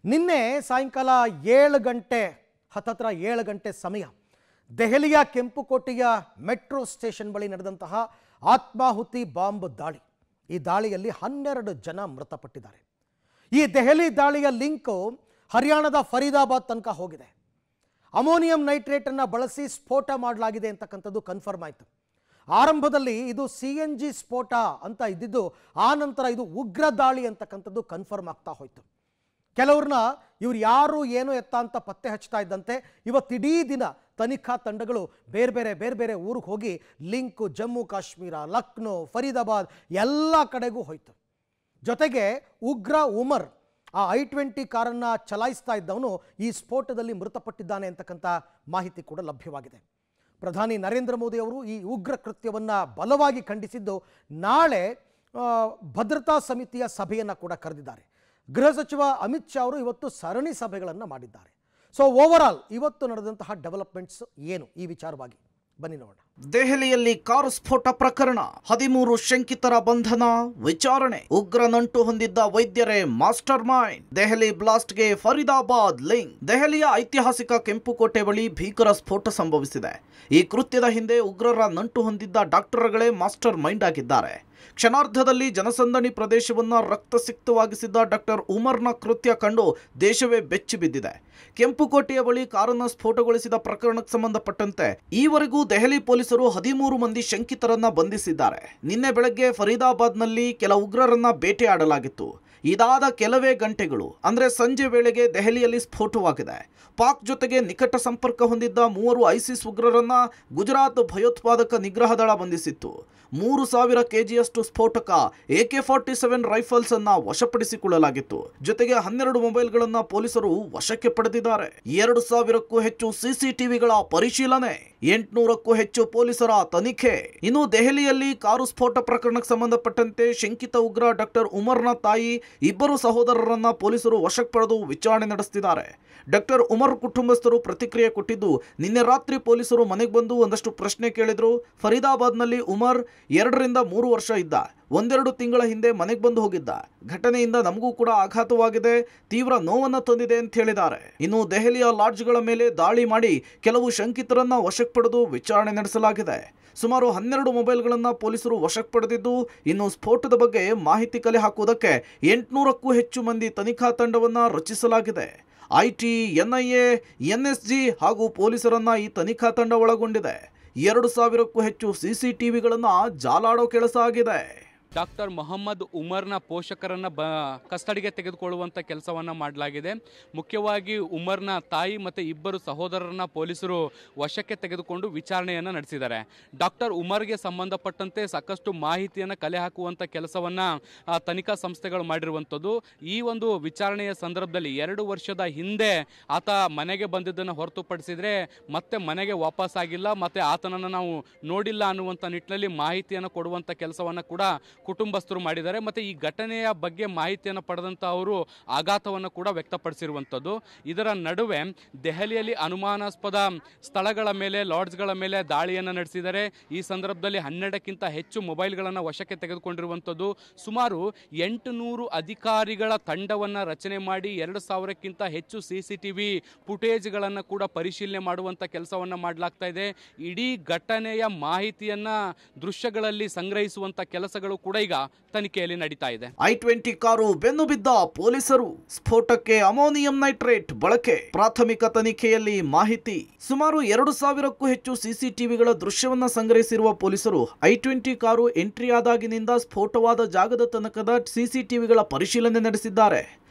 ನಿನ್ನೆ ಸಾಯಂಕಾಲ 7 ಗಂಟೆ ಹತ್ತತ್ರ 7 ಗಂಟೆ ಸಮಯ ದೆಹಲಿಯ ಕೆಂಪುಕೋಟೆಯ ಮೆಟ್ರೋ ಸ್ಟೇಷನ್ ಬಳಿ ನಡೆದಂತಹ ಆತ್ಮಾಹುತಿ ಬಾಂಬ್ ದಾಳಿ. ಈ ದಾಳಿಯಲ್ಲಿ 12 ಜನ ಮೃತಪಟ್ಟಿದ್ದಾರೆ. ಈ ದೆಹಲಿ ದಾಳಿಯ ಲಿಂಕ್ ಹರಿಯಾಣದ ಫರೀದಾಬಾದ್ ತನಕ ಹೋಗಿದೆ. ಅಮೋನಿಯಂ ನೈಟ್ರೇಟ್ ಅನ್ನು ಬಳಸಿ ಸ್ಫೋಟ ಮಾಡಲಾಗಿದೆ ಅಂತಕ್ಕಂಥದ್ದು ಕನ್ಫರ್ಮ್ ಆಯಿತು. ಆರಂಭದಲ್ಲಿ ಇದು CNG ಸ್ಫೋಟ ಅಂತ ಇದ್ದಿದ್ದು, ಆ ನಂತರ ಇದು ಉಗ್ರ ದಾಳಿ ಅಂತಕ್ಕಂಥದ್ದು ಕನ್ಫರ್ಮ್ ಆಗ್ತಾ ಹೋಯಿತು. ಕೆಲವ್ರನ್ನ ಇವ್ರು ಯಾರು ಏನು ಎತ್ತ ಅಂತ ಪತ್ತೆ ಹಚ್ತಾ ಇದ್ದಂತೆ ಇವತ್ತಿಡೀ ದಿನ ತನಿಖಾ ತಂಡಗಳು ಬೇರೆ ಬೇರೆ ಊರಿಗೆ ಹೋಗಿ ಲಿಂಕ್ ಜಮ್ಮು ಕಾಶ್ಮೀರ, ಲಕ್ನೋ, ಫರೀದಾಬಾದ್ ಎಲ್ಲ ಕಡೆಗೂ ಹೋಯಿತು. ಜೊತೆಗೆ ಉಗ್ರ ಉಮರ್ ಆ I-20 ಕಾರನ್ನು ಚಲಾಯಿಸ್ತಾ ಇದ್ದವನು ಈ ಸ್ಫೋಟದಲ್ಲಿ ಮೃತಪಟ್ಟಿದ್ದಾನೆ ಅಂತಕ್ಕಂಥ ಮಾಹಿತಿ ಕೂಡ ಲಭ್ಯವಾಗಿದೆ. ಪ್ರಧಾನಿ ನರೇಂದ್ರ ಮೋದಿ ಅವರು ಈ ಉಗ್ರ ಕೃತ್ಯವನ್ನು ಬಲವಾಗಿ ಖಂಡಿಸಿದ್ದು, ನಾಳೆ ಭದ್ರತಾ ಸಮಿತಿಯ ಸಭೆಯನ್ನು ಕೂಡ ಕರೆದಿದ್ದಾರೆ. ಗೃಹ ಸಚಿವ ಅಮಿತ್ ಶಾ ಅವರು ಇವತ್ತು ಸರಣಿ ಸಭೆಗಳನ್ನು ಮಾಡಿದ್ದಾರೆ. ಸೊ ಓವರ್ ಆಲ್ ಇವತ್ತು ನಡೆದಂತಹ ಡೆವಲಪ್ಮೆಂಟ್ಸ್ ಏನು ಈ ವಿಚಾರವಾಗಿ ಬನ್ನಿ ನೋಡೋಣ. ದೆಹಲಿಯಲ್ಲಿ ಕಾರು ಸ್ಫೋಟ ಪ್ರಕರಣ, 13 ಶಂಕಿತರ ಬಂಧನ, ವಿಚಾರಣೆ. ಉಗ್ರ ನಂಟು ಹೊಂದಿದ್ದ ವೈದ್ಯರೇ ಮಾಸ್ಟರ್ ಮೈಂಡ್. ದೆಹಲಿ ಬ್ಲಾಸ್ಟ್ಗೆ ಫರೀದಾಬಾದ್ ಲಿಂಕ್. ದೆಹಲಿಯ ಐತಿಹಾಸಿಕ ಕೆಂಪುಕೋಟೆ ಬಳಿ ಭೀಕರ ಸ್ಫೋಟ ಸಂಭವಿಸಿದೆ. ಈ ಕೃತ್ಯದ ಹಿಂದೆ ಉಗ್ರರ ನಂಟು ಹೊಂದಿದ್ದ ಡಾಕ್ಟರ್ಗಳೇ ಮಾಸ್ಟರ್ ಮೈಂಡ್ ಆಗಿದ್ದಾರೆ. ಕ್ಷಣಾರ್ಧದಲ್ಲಿ ಜನಸಂದಣಿ ಪ್ರದೇಶವನ್ನು ರಕ್ತಸಿಕ್ತವಾಗಿಸಿದ್ದ ಡಾಕ್ಟರ್ ಉಮರ್ನ ಕೃತ್ಯ ಕಂಡು ದೇಶವೇ ಬೆಚ್ಚಿ ಬಿದ್ದಿದೆ. ಕೆಂಪುಕೋಟೆಯ ಬಳಿ ಕಾರನ್ನು ಸ್ಫೋಟಗೊಳಿಸಿದ ಪ್ರಕರಣಕ್ಕೆ ಸಂಬಂಧಪಟ್ಟಂತೆ ಈವರೆಗೂ ದೆಹಲಿ ಪೊಲೀಸರು 13 ಮಂದಿ ಶಂಕಿತರನ್ನ ಬಂಧಿಸಿದ್ದಾರೆ. ನಿನ್ನೆ ಬೆಳಗ್ಗೆ ಫರೀದಾಬಾದ್ನಲ್ಲಿ ಕೆಲ ಉಗ್ರರನ್ನ ಬೇಟೆಯಾಡಲಾಗಿತ್ತು. ಇದಾದ ಕೆಲವೇ ಗಂಟೆಗಳು ಅಂದ್ರೆ ಸಂಜೆ ವೇಳೆಗೆ ದೆಹಲಿಯಲ್ಲಿ ಸ್ಫೋಟವಾಗಿದೆ. ಪಾಕ್ ಜೊತೆಗೆ ನಿಕಟ ಸಂಪರ್ಕ ಹೊಂದಿದ್ದ 3 ಐಸಿಸ್ ಉಗ್ರರನ್ನ ಗುಜರಾತ್ ಭಯೋತ್ಪಾದಕ ನಿಗ್ರಹ ದಳ ಬಂಧಿಸಿತ್ತು. 3000 kgಯಷ್ಟು ಸ್ಫೋಟಕ AK-47 ರೈಫಲ್ಸ್ ಅನ್ನ ವಶಪಡಿಸಿಕೊಳ್ಳಲಾಗಿತ್ತು. ಜೊತೆಗೆ 12 ಮೊಬೈಲ್ಗಳನ್ನ ಪೊಲೀಸರು ವಶಕ್ಕೆ ಪಡೆದಿದ್ದಾರೆ. 2000ಕ್ಕೂ ಹೆಚ್ಚು CCTVಗಳ ಪರಿಶೀಲನೆ, 800ಕ್ಕೂ ಹೆಚ್ಚು ಪೊಲೀಸರ ತನಿಖೆ. ಇನ್ನು ದೆಹಲಿಯಲ್ಲಿ ಕಾರು ಸ್ಫೋಟ ಪ್ರಕರಣಕ್ಕೆ ಸಂಬಂಧಪಟ್ಟಂತೆ ಶಂಕಿತ ಉಗ್ರ ಡಾಕ್ಟರ್ ಉಮರ್ನ ತಾಯಿ, 2 ಸಹೋದರರನ್ನ ಪೊಲೀಸರು ವಶಕ್ಕೆ ಪಡೆದು ವಿಚಾರಣೆ ನಡೆಸುತ್ತಿದ್ದಾರೆ. ಡಾಕ್ಟರ್ ಉಮರ್ ಕುಟುಂಬಸ್ಥರು ಪ್ರತಿಕ್ರಿಯೆ ಕೊಟ್ಟಿದ್ದು, ನಿನ್ನೆ ರಾತ್ರಿ ಪೊಲೀಸರು ಮನೆಗೆ ಬಂದು ಒಂದಷ್ಟು ಪ್ರಶ್ನೆ ಕೇಳಿದ್ರು. ಫರೀದಾಬಾದ್ನಲ್ಲಿ ಉಮರ್ 2 ರಿಂದ 3 ವರ್ಷ ಇದ್ದ. 1-2 ತಿಂಗಳ ಹಿಂದೆ ಮನೆಗೆ ಬಂದು ಹೋಗಿದ್ದ. ಘಟನೆಯಿಂದ ನಮಗೂ ಕೂಡ ಆಘಾತವಾಗಿದೆ, ತೀವ್ರ ನೋವನ್ನು ತಂದಿದೆ ಅಂತ ಹೇಳಿದ್ದಾರೆ. ಇನ್ನು ದೆಹಲಿಯ ಲಾಡ್ಜ್ಗಳ ಮೇಲೆ ದಾಳಿ ಮಾಡಿ ಕೆಲವು ಶಂಕಿತರನ್ನ ವಶಕ್ಕೆ ಪಡೆದು ವಿಚಾರಣೆ ನಡೆಸಲಾಗಿದೆ. ಸುಮಾರು 12 ಮೊಬೈಲ್ಗಳನ್ನು ಪೊಲೀಸರು ವಶಕ್ಕೆ ಪಡೆದಿದ್ದು, ಇನ್ನು ಸ್ಫೋಟದ ಬಗ್ಗೆ ಮಾಹಿತಿ ಕಲೆ ಹಾಕುವುದಕ್ಕೆ 800ಕ್ಕೂ ಹೆಚ್ಚು ಮಂದಿ ತನಿಖಾ ತಂಡವನ್ನು ರಚಿಸಲಾಗಿದೆ. IT, NIA, NSG ಹಾಗೂ ಪೊಲೀಸರನ್ನ ಈ ತನಿಖಾ ತಂಡ ಒಳಗೊಂಡಿದೆ. 2000ಕ್ಕೂ ಹೆಚ್ಚು CCTVಗಳನ್ನು ಜಾಲಾಡೋ ಕೆಲಸ ಆಗಿದೆ. ಡಾಕ್ಟರ್ ಮೊಹಮ್ಮದ್ ಉಮರ್ನ ಪೋಷಕರನ್ನು ಕಸ್ಟಡಿಗೆ ತೆಗೆದುಕೊಳ್ಳುವಂಥ ಕೆಲಸವನ್ನು ಮಾಡಲಾಗಿದೆ. ಮುಖ್ಯವಾಗಿ ಉಮರ್ನ ತಾಯಿ ಮತ್ತು 2 ಸಹೋದರರನ್ನ ಪೊಲೀಸರು ವಶಕ್ಕೆ ತೆಗೆದುಕೊಂಡು ವಿಚಾರಣೆಯನ್ನು ನಡೆಸಿದ್ದಾರೆ. ಡಾಕ್ಟರ್ ಉಮರ್ಗೆ ಸಂಬಂಧಪಟ್ಟಂತೆ ಸಾಕಷ್ಟು ಮಾಹಿತಿಯನ್ನು ಕಲೆ ಹಾಕುವಂಥ ಕೆಲಸವನ್ನು ತನಿಖಾ ಸಂಸ್ಥೆಗಳು ಮಾಡಿರುವಂಥದ್ದು. ಈ ಒಂದು ವಿಚಾರಣೆಯ ಸಂದರ್ಭದಲ್ಲಿ 2 ವರ್ಷದ ಹಿಂದೆ ಆತ ಮನೆಗೆ ಬಂದಿದ್ದನ್ನು ಹೊರತುಪಡಿಸಿದರೆ ಮತ್ತೆ ಮನೆಗೆ ವಾಪಸ್ಸಾಗಿಲ್ಲ, ಮತ್ತು ಆತನನ್ನು ನಾವು ನೋಡಿಲ್ಲ ಅನ್ನುವಂಥ ನಿಟ್ಟಿನಲ್ಲಿ ಮಾಹಿತಿಯನ್ನು ಕೊಡುವಂಥ ಕೆಲಸವನ್ನು ಕೂಡ ಕುಟುಂಬಸ್ಥರು ಮಾಡಿದ್ದಾರೆ. ಮತ್ತು ಈ ಘಟನೆಯ ಬಗ್ಗೆ ಮಾಹಿತಿಯನ್ನು ಪಡೆದಂಥ ಅವರು ಆಘಾತವನ್ನು ಕೂಡ ವ್ಯಕ್ತಪಡಿಸಿರುವಂಥದ್ದು. ಇದರ ನಡುವೆ ದೆಹಲಿಯಲ್ಲಿ ಅನುಮಾನಾಸ್ಪದ ಸ್ಥಳಗಳ ಮೇಲೆ, ಲಾಡ್ಜ್ಗಳ ಮೇಲೆ ದಾಳಿಯನ್ನು ನಡೆಸಿದ್ದಾರೆ. ಈ ಸಂದರ್ಭದಲ್ಲಿ 12ಕ್ಕಿಂತ ಹೆಚ್ಚು ಮೊಬೈಲ್ಗಳನ್ನು ವಶಕ್ಕೆ ತೆಗೆದುಕೊಂಡಿರುವಂಥದ್ದು. ಸುಮಾರು 800 ಅಧಿಕಾರಿಗಳ ತಂಡವನ್ನು ರಚನೆ ಮಾಡಿ 2000ಕ್ಕಿಂತ ಹೆಚ್ಚು CCTV ಫುಟೇಜ್ಗಳನ್ನು ಕೂಡ ಪರಿಶೀಲನೆ ಮಾಡುವಂಥ ಕೆಲಸವನ್ನು ಮಾಡಲಾಗ್ತಾ ಇದೆ. ಇಡೀ ಘಟನೆಯ ಮಾಹಿತಿಯನ್ನು ದೃಶ್ಯಗಳಲ್ಲಿ ಸಂಗ್ರಹಿಸುವಂಥ ಕೆಲಸಗಳು ಕೂಡ ಈಗ ತನಿಖೆಯಲ್ಲಿ ನಡೀತಾ ಇದೆ. I-20 ಕಾರು ಬೆನ್ನು ಬಿದ್ದ ಪೊಲೀಸರು, ಸ್ಫೋಟಕ್ಕೆ ಅಮೋನಿಯಂ ನೈಟ್ರೇಟ್ ಬಳಕೆ, ಪ್ರಾಥಮಿಕ ತನಿಖೆಯಲ್ಲಿ ಮಾಹಿತಿ. ಸುಮಾರು 2000ಕ್ಕೂ ಹೆಚ್ಚು CCTVಗಳ ದೃಶ್ಯವನ್ನ ಸಂಗ್ರಹಿಸಿರುವ ಪೊಲೀಸರು I-20 ಕಾರು ಎಂಟ್ರಿ ಆದಾಗಿನಿಂದ ಸ್ಫೋಟವಾದ ಜಾಗದ ತನಕದ CCTVಗಳ ಪರಿಶೀಲನೆ ನಡೆಸಿದ್ದಾರೆ.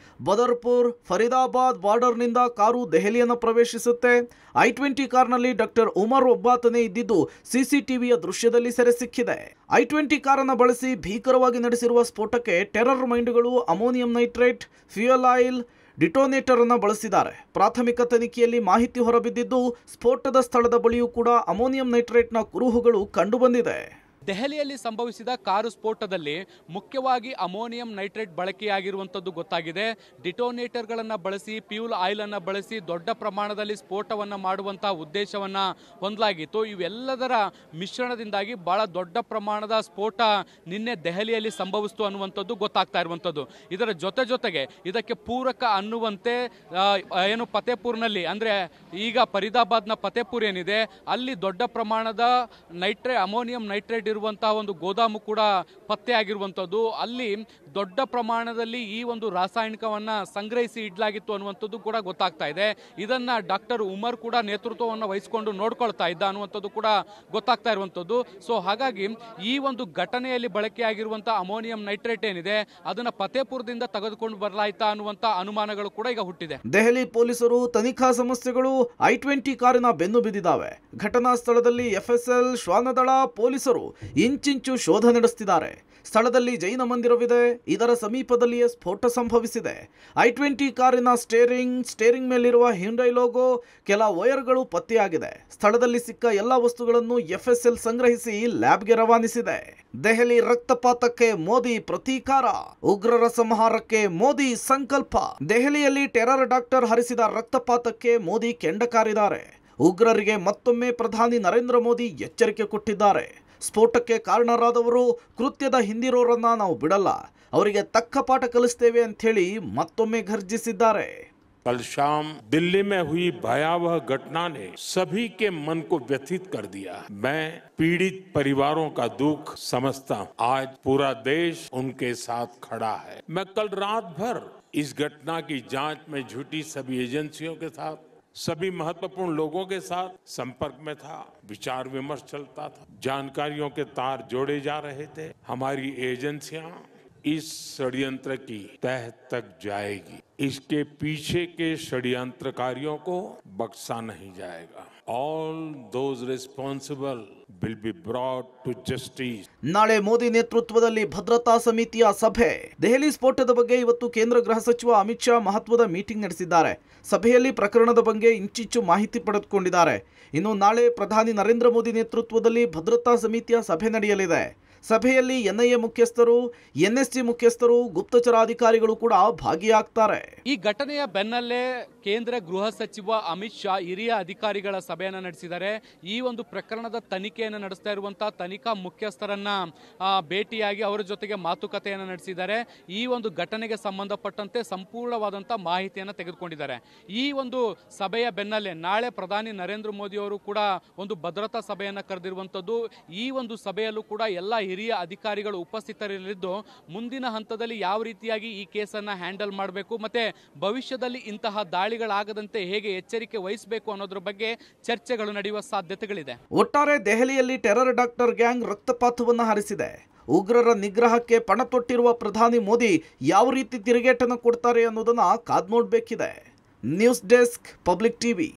ಬದರ್ಪುರ್ ಫರೀದಾಬಾದ್ ಬಾರ್ಡರ್ನಿಂದ ಕಾರು ದೆಹಲಿಯನ್ನು ಪ್ರವೇಶಿಸುತ್ತೆ. I-20 ಕಾರ್ನಲ್ಲಿ ಡಾಕ್ಟರ್ ಉಮರ್ ಒಬ್ಬಾತನೇ ಇದ್ದಿದ್ದು CCTVಯ ದೃಶ್ಯದಲ್ಲಿ ಸೆರೆ ಸಿಕ್ಕಿದೆ. I-20 ಕಾರನ್ನು ಬಳಸಿ ಭೀಕರವಾಗಿ ನಡೆಸಿರುವ ಸ್ಫೋಟಕ್ಕೆ ಟೆರರ್ ಮೈಂಡ್ಗಳು ammonium nitrate, fuel oil, detonator ಅನ್ನು ಬಳಸಿದ್ದಾರೆ. ಪ್ರಾಥಮಿಕ ತನಿಖೆಯಲ್ಲಿ ಮಾಹಿತಿ ಹೊರಬಿದ್ದಿದ್ದು, ಸ್ಫೋಟದ ಸ್ಥಳದ ಬಳಿಯೂ ಕೂಡ ಅಮೋನಿಯಂ ನೈಟ್ರೇಟ್ನ ಕುರುಹುಗಳು ಕಂಡುಬಂದಿದೆ. ದೆಹಲಿಯಲ್ಲಿ ಸಂಭವಿಸಿದ ಕಾರು ಸ್ಫೋಟದಲ್ಲಿ ಮುಖ್ಯವಾಗಿ ಅಮೋನಿಯಂ ನೈಟ್ರೇಟ್ ಬಳಕೆಯಾಗಿರುವಂಥದ್ದು ಗೊತ್ತಾಗಿದೆ. ಡಿಟೋನೇಟರ್ಗಳನ್ನು ಬಳಸಿ, ಫ್ಯೂಲ್ ಆಯಿಲ್ ಅನ್ನು ಬಳಸಿ ದೊಡ್ಡ ಪ್ರಮಾಣದಲ್ಲಿ ಸ್ಫೋಟವನ್ನು ಮಾಡುವಂತಹ ಉದ್ದೇಶವನ್ನು ಹೊಂದಲಾಗಿತ್ತು. ಇವೆಲ್ಲದರ ಮಿಶ್ರಣದಿಂದಾಗಿ ಬಹಳ ದೊಡ್ಡ ಪ್ರಮಾಣದ ಸ್ಫೋಟ ನಿನ್ನೆ ದೆಹಲಿಯಲ್ಲಿ ಸಂಭವಿಸಿತು ಅನ್ನುವಂಥದ್ದು ಗೊತ್ತಾಗ್ತಾ ಇರುವಂಥದ್ದು. ಇದರ ಜೊತೆಗೆ ಇದಕ್ಕೆ ಪೂರಕ ಅನ್ನುವಂತೆ ಏನು ಫತೇಪುರ್ನಲ್ಲಿ, ಅಂದರೆ ಈಗ ಫರೀದಾಬಾದ್ನ ಫತೇಪುರ್ ಏನಿದೆ ಅಲ್ಲಿ ದೊಡ್ಡ ಪ್ರಮಾಣದ ಅಮೋನಿಯಂ ನೈಟ್ರೇಟ್ ಇರುವಂತಹ ಒಂದು ಗೋದಾಮು ಕೂಡ ಪತ್ತೆ ಆಗಿರುವಂಥದ್ದು. ಅಲ್ಲಿ ದೊಡ್ಡ ಪ್ರಮಾಣದಲ್ಲಿ ಈ ಒಂದು ರಾಸಾಯನಿಕವನ್ನು ಸಂಗ್ರಹಿಸಿ ಇಡಲಾಗಿತ್ತು ಅನ್ನುವಂಥದ್ದು ಕೂಡ ಗೊತ್ತಾಗ್ತಾ ಇದೆ. ಇದನ್ನ ಡಾಕ್ಟರ್ ಉಮರ್ ಕೂಡ ನೇತೃತ್ವವನ್ನು ವಹಿಸಿಕೊಂಡು ನೋಡ್ಕೊಳ್ತಾ ಇದ್ದ ಅನ್ನುವಂಥದ್ದು ಕೂಡ ಗೊತ್ತಾಗ್ತಾ ಇರುವಂಥದ್ದು. ಸೊ ಹಾಗಾಗಿ ಈ ಒಂದು ಘಟನೆಯಲ್ಲಿ ಬಳಕೆಯಾಗಿರುವಂತಹ ಅಮೋನಿಯಂ ನೈಟ್ರೇಟ್ ಏನಿದೆ ಅದನ್ನ ಫತೇಪುರದಿಂದ ತೆಗೆದುಕೊಂಡು ಬರಲಾಯ್ತಾ ಅನ್ನುವಂತ ಅನುಮಾನಗಳು ಕೂಡ ಈಗ ಹುಟ್ಟಿದೆ. ದೆಹಲಿ ಪೊಲೀಸರು ತನಿಖಾ ಸಮಸ್ಯೆಗಳು i20 ಕಾರಿನ ಬೆನ್ನು ಬಿದ್ದಿದ್ದಾವೆ. ಘಟನಾ ಸ್ಥಳದಲ್ಲಿ FSL, ಶ್ವಾನದಳ ಪೊಲೀಸರು ಇಂಚಿಂಚು ಶೋಧ ನಡೆಸುತ್ತಿದ್ದಾರೆ. ಸ್ಥಳದಲ್ಲಿ ಜೈನ ಮಂದಿರವಿದೆ. ಇದರ ಸಮೀಪದಲ್ಲಿಯೇ ಸ್ಫೋಟ ಸಂಭವಿಸಿದೆ. i20 ಕಾರಿನ ಸ್ಟೇರಿಂಗ್ ಮೇಲಿರುವ ಹ್ಯುಂಡೈ ಲೋಗೋ, ಕೆಲ ವೈರ್ಗಳು ಪತ್ತೆಯಾಗಿದೆ. ಸ್ಥಳದಲ್ಲಿ ಸಿಕ್ಕ ಎಲ್ಲ ವಸ್ತುಗಳನ್ನು FSL ಸಂಗ್ರಹಿಸಿ ಲ್ಯಾಬ್ಗೆ ರವಾನಿಸಿದೆ. ದೆಹಲಿ ರಕ್ತಪಾತಕ್ಕೆ ಮೋದಿ ಪ್ರತೀಕಾರ, ಉಗ್ರರ ಸಂಹಾರಕ್ಕೆ ಮೋದಿ ಸಂಕಲ್ಪ. ದೆಹಲಿಯಲ್ಲಿ ಟೆರರ್ ಡಾಕ್ಟರ್ ಹರಿಸಿದ ರಕ್ತಪಾತಕ್ಕೆ ಮೋದಿ ಕೆಂಡ ಕಾರಿದ್ದಾರೆ. ಉಗ್ರರಿಗೆ ಮತ್ತೊಮ್ಮೆ ಪ್ರಧಾನಿ ನರೇಂದ್ರ ಮೋದಿ ಎಚ್ಚರಿಕೆ ಕೊಟ್ಟಿದ್ದಾರೆ. ಸ್ಫೋಟಕ್ಕೆ ಕಾರಣರಾದವರು, ಕೃತ್ಯದ ಹಿಂದಿರೋರನ್ನ ನಾವು ಬಿಡಲ್ಲ, ಅವರಿಗೆ ತಕ್ಕ ಪಾಠ ಕಲಿಸ್ತೇವೆ ಅಂತ ಹೇಳಿ ಮತ್ತೊಮ್ಮೆ ಘರ್ಜಿಸಿದ್ದಾರೆ. कल शाम दिल्ली में हुई भयावह घटना ने सभी के मन को व्यथित कर दिया. मैं पीड़ित परिवारों का दुख समझता हूं. आज पूरा देश उनके साथ खड़ा है. मैं कल रात भर इस घटना की जांच में जुटी सभी एजेंसियों के साथ, सभी महत्वपूर्ण लोगों के साथ संपर्क में था. विचार विमर्श चलता था. जानकारियों के तार जोड़े जा रहे थे. हमारी एजेंसियां इस षड्यंत्र की तह तक जाएगी. इसके पीछे के षड्यंत्रकारियों को बख्शा नहीं जाएगा. All those responsible will be brought to justice. ನಾಳೆ ಮೋದಿ ನೇತೃತ್ವದಲ್ಲಿ ಭದ್ರತಾ ಸಮಿತಿಯ ಸಭೆ. ದೆಹಲಿ ಸ್ಫೋಟದ ಬಗ್ಗೆ ಇವತ್ತು ಕೇಂದ್ರ ಗೃಹ ಸಚಿವ ಅಮಿತ್ ಶಾ ಮಹತ್ವದ ಮೀಟಿಂಗ್ ನಡೆಸಿದ್ದಾರೆ. ಸಭೆಯಲ್ಲಿ ಪ್ರಕರಣದ ಬಗ್ಗೆ ಇಂಚಿಂಚು ಮಾಹಿತಿ ಪಡೆದುಕೊಂಡಿದ್ದಾರೆ. ಇನ್ನು ನಾಳೆ ಪ್ರಧಾನಿ ನರೇಂದ್ರ ಮೋದಿ ನೇತೃತ್ವದಲ್ಲಿ ಭದ್ರತಾ ಸಮಿತಿಯ ಸಭೆ ನಡೆಯಲಿದೆ. ಸಭೆಯಲ್ಲಿ NIA ಮುಖ್ಯಸ್ಥರು, NSG ಮುಖ್ಯಸ್ಥರು, ಗುಪ್ತಚರ ಅಧಿಕಾರಿಗಳು ಕೂಡ ಭಾಗಿಯಾಗ್ತಾರೆ. ಈ ಘಟನೆಯ ಬೆನ್ನಲ್ಲೇ ಕೇಂದ್ರ ಗೃಹ ಸಚಿವ ಅಮಿತ್ ಶಾ ಹಿರಿಯ ಅಧಿಕಾರಿಗಳ ಸಭೆಯನ್ನು ನಡೆಸಿದ್ದಾರೆ. ಈ ಒಂದು ಪ್ರಕರಣದ ತನಿಖೆಯನ್ನು ನಡೆಸ್ತಾ ಇರುವಂತಹ ತನಿಖಾ ಮುಖ್ಯಸ್ಥರನ್ನ ಭೇಟಿಯಾಗಿ ಅವರ ಜೊತೆಗೆ ಮಾತುಕತೆಯನ್ನು ನಡೆಸಿದ್ದಾರೆ. ಈ ಒಂದು ಘಟನೆಗೆ ಸಂಬಂಧಪಟ್ಟಂತೆ ಸಂಪೂರ್ಣವಾದಂತಹ ಮಾಹಿತಿಯನ್ನು ತೆಗೆದುಕೊಂಡಿದ್ದಾರೆ. ಈ ಒಂದು ಸಭೆಯ ಬೆನ್ನಲ್ಲೇ ನಾಳೆ ಪ್ರಧಾನಿ ನರೇಂದ್ರ ಮೋದಿ ಅವರು ಕೂಡ ಒಂದು ಭದ್ರತಾ ಸಭೆಯನ್ನು ಕರೆದಿರುವಂತದ್ದು. ಈ ಒಂದು ಸಭೆಯಲ್ಲೂ ಕೂಡ ಎಲ್ಲ ಹಿರಿಯ ಅಧಿಕಾರಿಗಳು ಉಪಸ್ಥಿತರಿರಲಿದ್ದು ಮುಂದಿನ ಹಂತದಲ್ಲಿ ಯಾವ ರೀತಿಯಾಗಿ ಈ ಕೇಸನ್ನು ಹ್ಯಾಂಡಲ್ ಮಾಡಬೇಕು ಮತ್ತೆ ಭವಿಷ್ಯದಲ್ಲಿ ಇಂತಹ ದಾಳಿಗಳಾಗದಂತೆ ಹೇಗೆ ಎಚ್ಚರಿಕೆ ವಹಿಸಬೇಕು ಅನ್ನೋದ್ರ ಬಗ್ಗೆ ಚರ್ಚೆಗಳು ನಡೆಯುವ ಸಾಧ್ಯತೆಗಳಿದೆ. ಒಟ್ಟಾರೆ ದೆಹಲಿಯಲ್ಲಿ ಟೆರರ್ ಡಾಕ್ಟರ್ ಗ್ಯಾಂಗ್ ರಕ್ತಪಾತವನ್ನು ಹರಿಸಿದೆ. ಉಗ್ರರ ನಿಗ್ರಹಕ್ಕೆ ಪಣ ತೊಟ್ಟಿರುವ ಪ್ರಧಾನಿ ಮೋದಿ ಯಾವ ರೀತಿ ತಿರುಗೇಟನ್ನು ಕೊಡ್ತಾರೆ ಅನ್ನೋದನ್ನ ಕಾದ್ ನೋಡಬೇಕಿದೆ. News desk, public TV.